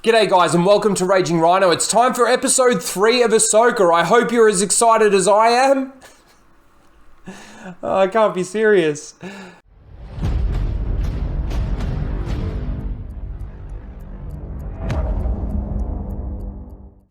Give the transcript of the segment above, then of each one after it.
G'day guys and welcome to Raging Rhino. It's time for episode 3 of Ahsoka. I hope you're as excited as I am. Oh, I can't be serious.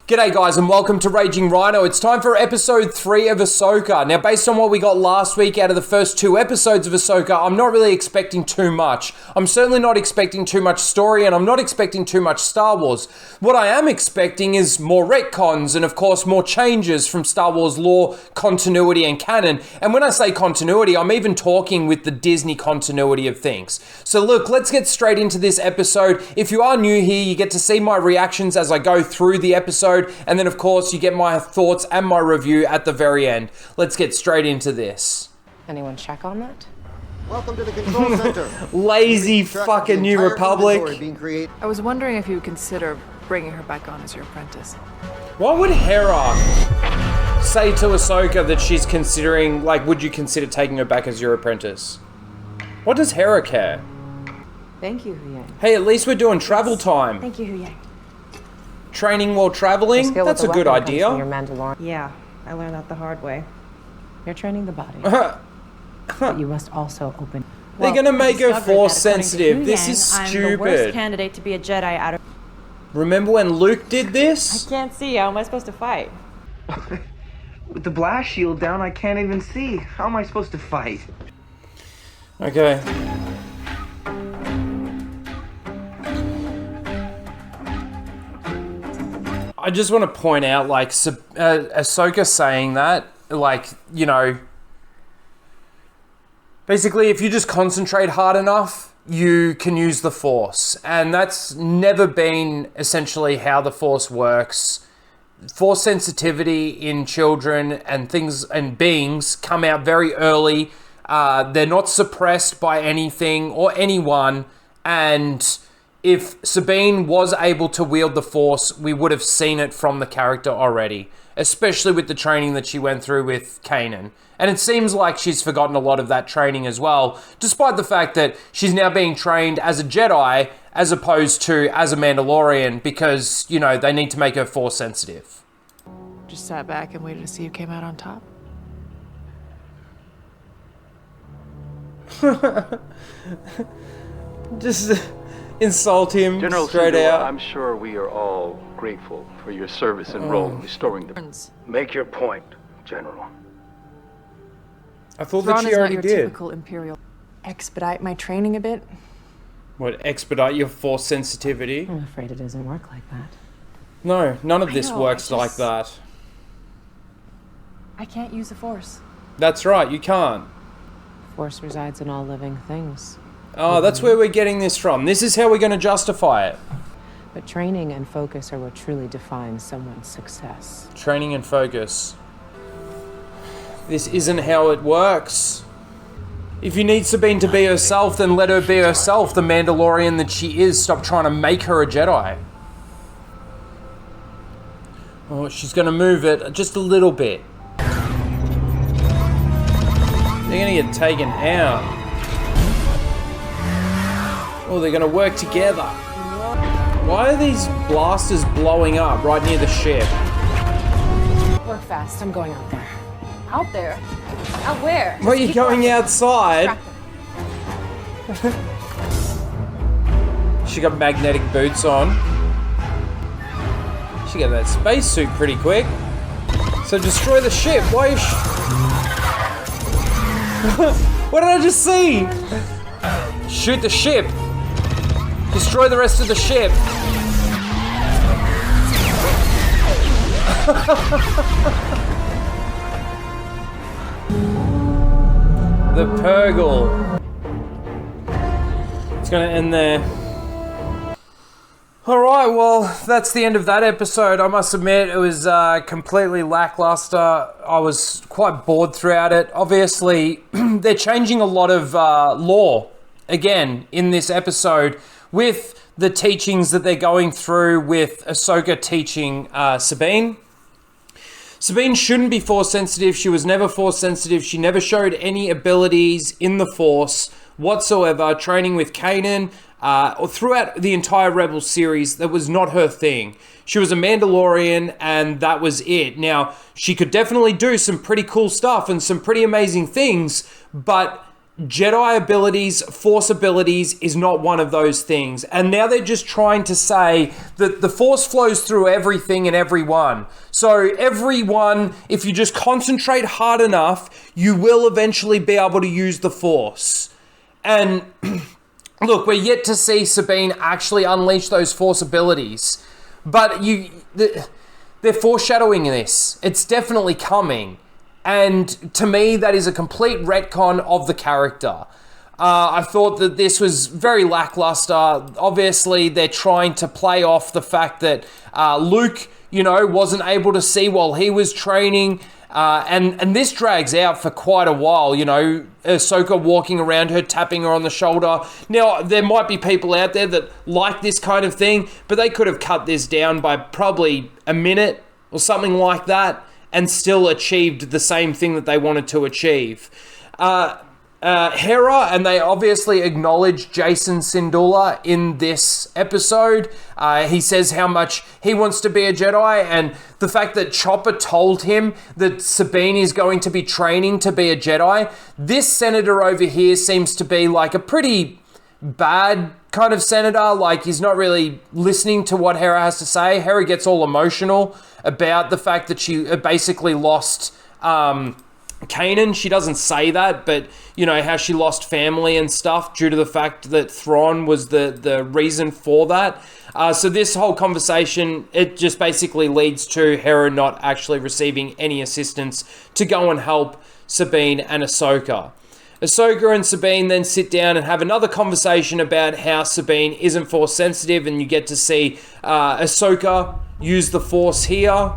G'day guys and welcome to Raging Rhino. It's time for episode 3 of Ahsoka. Now, based on what we got last week out of the first 2 episodes of Ahsoka, I'm not really expecting too much. I'm certainly not expecting too much story, and I'm not expecting too much Star Wars. What I am expecting is more retcons and, of course, more changes from Star Wars lore, continuity, and canon. And when I say continuity, I'm even talking with the Disney continuity of things. So look, let's get straight into this episode. If you are new here, you get to see my reactions as I go through the episode. And then, of course, you get my thoughts and my review at the very end. Let's get straight into this. Anyone check on that? Welcome to the control center. Lazy fucking New Republic. I was wondering if you would consider bringing her back on as your apprentice. What would Hera say to Ahsoka that she's considering, like, would you consider taking her back as your apprentice? What does Hera care? Thank you, Huyang. Hey, at least we're doing travel time. Thank you, Huyang. Training while traveling? That's a good idea. Your Mandalorian. Yeah, I learned that the hard way. You're training the body. But you must also open. They're gonna make her force sensitive. This is I'm the worst stupid. candidate to be a Jedi out of. Remember when Luke did this? I can't see. How am I supposed to fight? With the blast shield down, I can't even see. How am I supposed to fight? Okay. I just want to point out, like, Ahsoka saying that, like, you know, basically if you just concentrate hard enough, you can use the Force. And that's never been essentially how the Force works. Force sensitivity in children and things and beings come out very early. They're not suppressed by anything or anyone, and if Sabine was able to wield the Force, we would have seen it from the character already, especially with the training that she went through with Kanan. And it seems like she's forgotten a lot of that training as well, despite the fact that she's now being trained as a Jedi as opposed to as a Mandalorian because, you know, they need to make her Force sensitive. Just sat back and waited to see who came out on top. Just insult him General straight Sindula, out. I'm sure we are all grateful for your service and role in restoring the... Make your point, General. I thought Thrawn that she is not already your did. typical Imperial. Expedite my training a bit. What, expedite your Force sensitivity? I'm afraid it doesn't work like that. No, none of this know, works like that. I can't use the Force. That's right, you can't. Force resides in all living things. Oh, that's where we're getting this from. This is how we're going to justify it. But training and focus are what truly defines someone's success. Training and focus. This isn't how it works. If you need Sabine to be herself, then let her be herself, the Mandalorian that she is. Stop trying to make her a Jedi. Oh, she's going to move it just a little bit. They're going to get taken out. Oh, they're going to work together. Why are these blasters blowing up right near the ship? Work fast. I'm going out there. Out there? Out where? Why are you going outside? She got magnetic boots on. She got that spacesuit pretty quick. So destroy the ship. Why is what did I just see? Shoot the ship. Destroy the rest of the ship. The Purgle. It's gonna end there. Alright, well, that's the end of that episode. I must admit, it was completely lackluster. I was quite bored throughout it. Obviously, they're changing a lot of lore, again, in this episode, with the teachings that they're going through with Ahsoka teaching Sabine. Sabine shouldn't be Force sensitive. She was never Force sensitive. She never showed any abilities in the Force whatsoever. Training with Kanan, or throughout the entire Rebels series, that was not her thing. She was a Mandalorian, and that was it. Now, she could definitely do some pretty cool stuff and some pretty amazing things, but Jedi abilities, Force abilities is not one of those things. And now they're just trying to say that the Force flows through everything and everyone. So everyone, if you just concentrate hard enough, you will eventually be able to use the Force. And look, we're yet to see Sabine actually unleash those Force abilities. But they're foreshadowing this. It's definitely coming. And to me, that is a complete retcon of the character. I thought that this was very lackluster. Obviously, they're trying to play off the fact that Luke, wasn't able to see while he was training. And this drags out for quite a while, Ahsoka walking around her, tapping her on the shoulder. Now, there might be people out there that like this kind of thing, but they could have cut this down by probably a minute or something like that, and still achieved the same thing that they wanted to achieve. Hera, and they obviously acknowledge Jason Syndulla in this episode. He says how much he wants to be a Jedi, and the fact that Chopper told him that Sabine is going to be training to be a Jedi. This senator over here seems to be like a pretty bad kind of senator. Like, he's not really listening to what Hera has to say. Hera gets all emotional about the fact that she basically lost Kanan. She doesn't say that, but how she lost family and stuff due to the fact that Thrawn was the reason for that. So this whole conversation, it just basically leads to Hera not actually receiving any assistance to go and help Sabine and Ahsoka. Ahsoka and Sabine then sit down and have another conversation about how Sabine isn't Force sensitive, and you get to see Ahsoka use the Force here.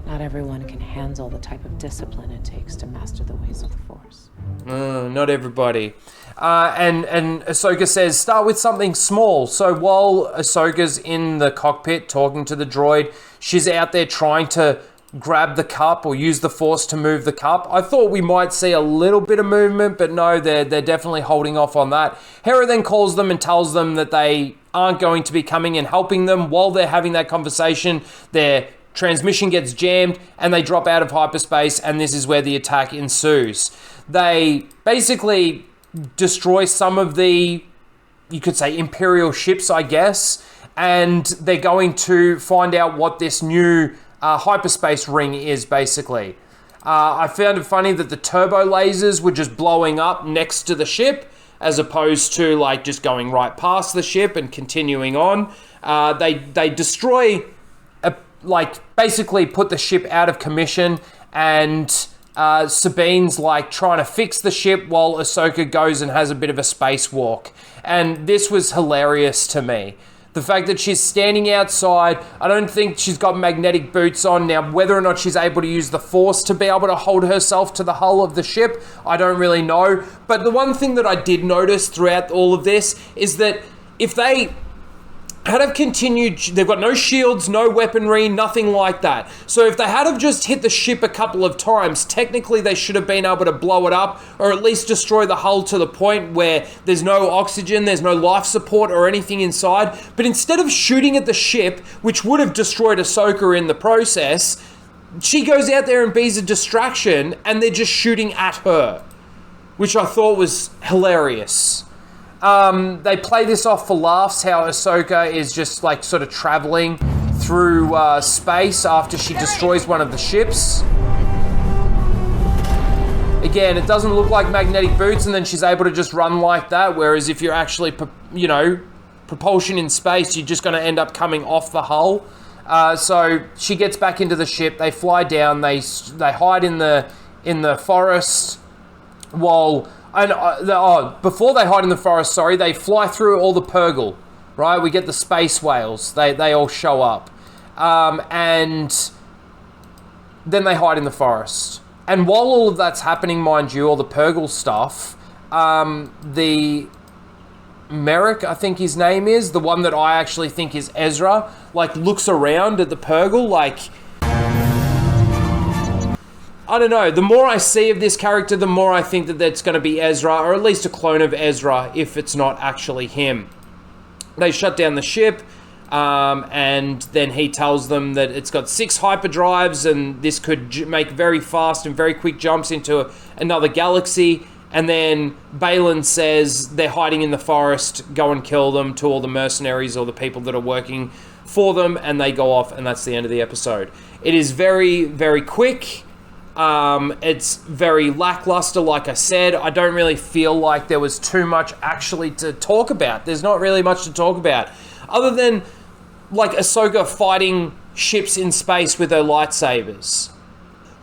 Not everyone can handle the type of discipline it takes to master the ways of the Force. Not everybody. And Ahsoka says, start with something small. So while Ahsoka's in the cockpit talking to the droid, she's out there trying to grab the cup or use the Force to move the cup. I thought we might see a little bit of movement, but no, they're definitely holding off on that. Hera then calls them and tells them that they aren't going to be coming and helping them. While they're having that conversation, their transmission gets jammed and they drop out of hyperspace, and this is where the attack ensues. They basically destroy some of the, you could say, Imperial ships, I guess, and they're going to find out what this new hyperspace ring is, basically. I found it funny that the turbo lasers were just blowing up next to the ship, as opposed to like just going right past the ship and continuing on. They destroy, basically put the ship out of commission, and Sabine's like trying to fix the ship while Ahsoka goes and has a bit of a spacewalk. And this was hilarious to me. The fact that she's standing outside, I don't think she's got magnetic boots on. Now, whether or not she's able to use the Force to be able to hold herself to the hull of the ship, I don't really know. But the one thing that I did notice throughout all of this is that if they had have continued, they've got no shields, no weaponry, nothing like that. So if they had have just hit the ship a couple of times, technically they should have been able to blow it up, or at least destroy the hull to the point where there's no oxygen, there's no life support or anything inside. But instead of shooting at the ship, which would have destroyed Ahsoka in the process, she goes out there and be's a distraction, and they're just shooting at her, which I thought was hilarious. They play this off for laughs, how Ahsoka is just like sort of traveling through space after she destroys one of the ships. Again, it doesn't look like magnetic boots, and then she's able to just run like that, whereas if you're actually, propulsion in space, you're just going to end up coming off the hull. So she gets back into the ship, they fly down, they hide in the forest while... before they hide in the forest, they fly through all the Purgle, right? We get the space whales. They all show up. And then they hide in the forest. And while all of that's happening, mind you, all the Purgle stuff, the Merrick, I think his name is, the one that I actually think is Ezra, looks around at the Purgle, I don't know. The more I see of this character, the more I think that that's going to be Ezra, or at least a clone of Ezra, if it's not actually him. They shut down the ship, and then he tells them that it's got 6 hyperdrives, and this could make very fast and very quick jumps into another galaxy. And then Baylan says they're hiding in the forest, go and kill them, to all the mercenaries or the people that are working for them, and they go off, and that's the end of the episode. It is very, very quick. It's very lackluster, like I said. I don't really feel like there was too much actually to talk about. There's not really much to talk about. Other than, like, Ahsoka fighting ships in space with her lightsabers.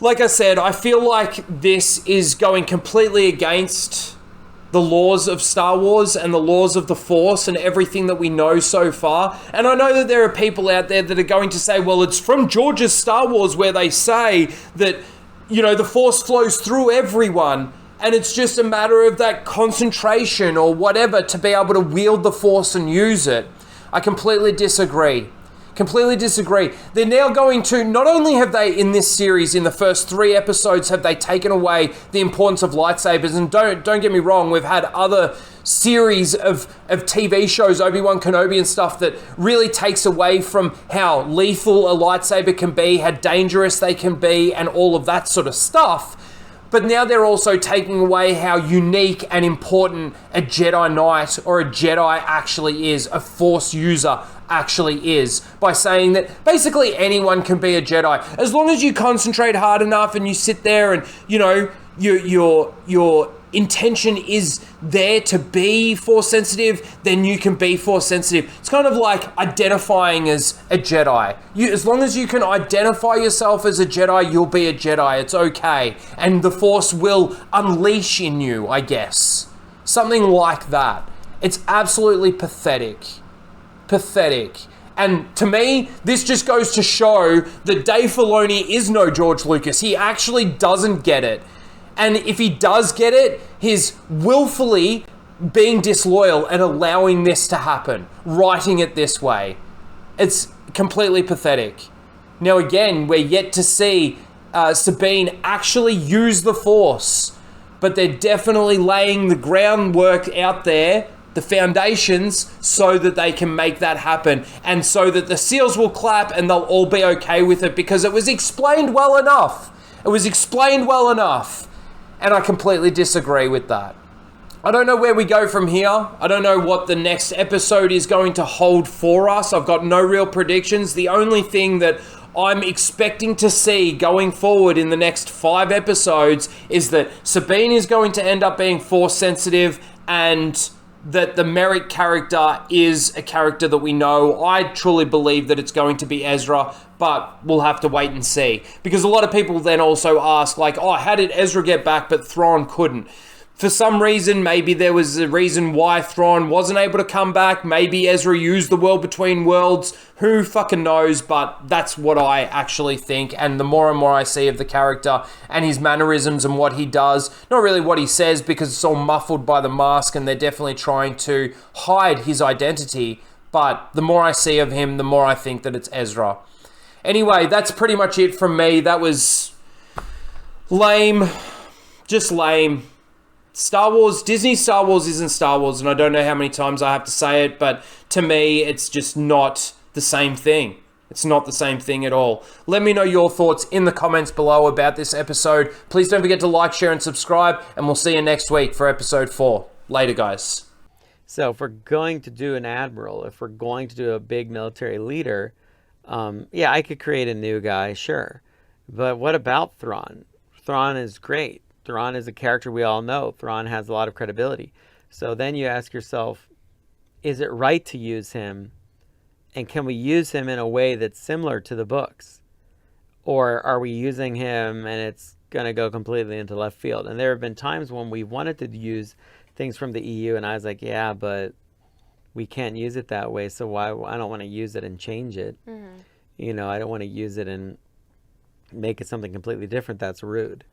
Like I said, I feel like this is going completely against the laws of Star Wars and the laws of the Force and everything that we know so far. And I know that there are people out there that are going to say, well, it's from George's Star Wars where they say that, you know, the Force flows through everyone, and it's just a matter of that concentration or whatever to be able to wield the Force and use it. I completely disagree. Completely disagree. They're now going to, not only have they, in this series, in the first 3 episodes, have they taken away the importance of lightsabers, and don't get me wrong, we've had other series of TV shows, Obi-Wan Kenobi and stuff, that really takes away from how lethal a lightsaber can be, how dangerous they can be, and all of that sort of stuff. But now they're also taking away how unique and important a Jedi Knight or a Jedi actually is, a Force user actually is, by saying that basically anyone can be a Jedi. As long as you concentrate hard enough and you sit there and, you know, your intention is there to be Force sensitive, then you can be Force sensitive. It's kind of like identifying as a Jedi. As long as you can identify yourself as a Jedi, you'll be a Jedi. It's okay. And the Force will unleash in you, I guess. Something like that. It's absolutely pathetic. Pathetic. And to me, this just goes to show that Dave Filoni is no George Lucas. He actually doesn't get it. And if he does get it, he's willfully being disloyal and allowing this to happen, writing it this way. It's completely pathetic. Now again, we're yet to see Sabine actually use the Force, but they're definitely laying the groundwork out there, the foundations, so that they can make that happen, and so that the seals will clap and they'll all be okay with it, because it was explained well enough. It was explained well enough. And I completely disagree with that. I don't know where we go from here. I don't know what the next episode is going to hold for us. I've got no real predictions. The only thing that I'm expecting to see going forward in the next 5 episodes is that Sabine is going to end up being Force sensitive, and that the Merrick character is a character that we know. I truly believe that it's going to be Ezra, but we'll have to wait and see. Because a lot of people then also ask, like, oh, how did Ezra get back but Thrawn couldn't? For some reason, maybe there was a reason why Thrawn wasn't able to come back. Maybe Ezra used the world between worlds. Who fucking knows? But that's what I actually think. And the more and more I see of the character and his mannerisms and what he does, not really what he says, because it's all muffled by the mask and they're definitely trying to hide his identity. But the more I see of him, the more I think that it's Ezra. Anyway, that's pretty much it from me. That was lame. Just lame. Star Wars, Disney Star Wars isn't Star Wars, and I don't know how many times I have to say it, but to me, it's just not the same thing. It's not the same thing at all. Let me know your thoughts in the comments below about this episode. Please don't forget to like, share, and subscribe, and we'll see you next week for episode 4. Later, guys. So if we're going to do an admiral, if we're going to do a big military leader, yeah, I could create a new guy, sure. But what about Thrawn? Thrawn is great. Thrawn is a character we all know. Thrawn has a lot of credibility. So then you ask yourself, is it right to use him? And can we use him in a way that's similar to the books? Or are we using him and it's going to go completely into left field? And there have been times when we wanted to use things from the EU and I was like, yeah, but we can't use it that way. So why? I don't want to use it and change it. Mm-hmm. You know, I don't want to use it and make it something completely different. That's rude.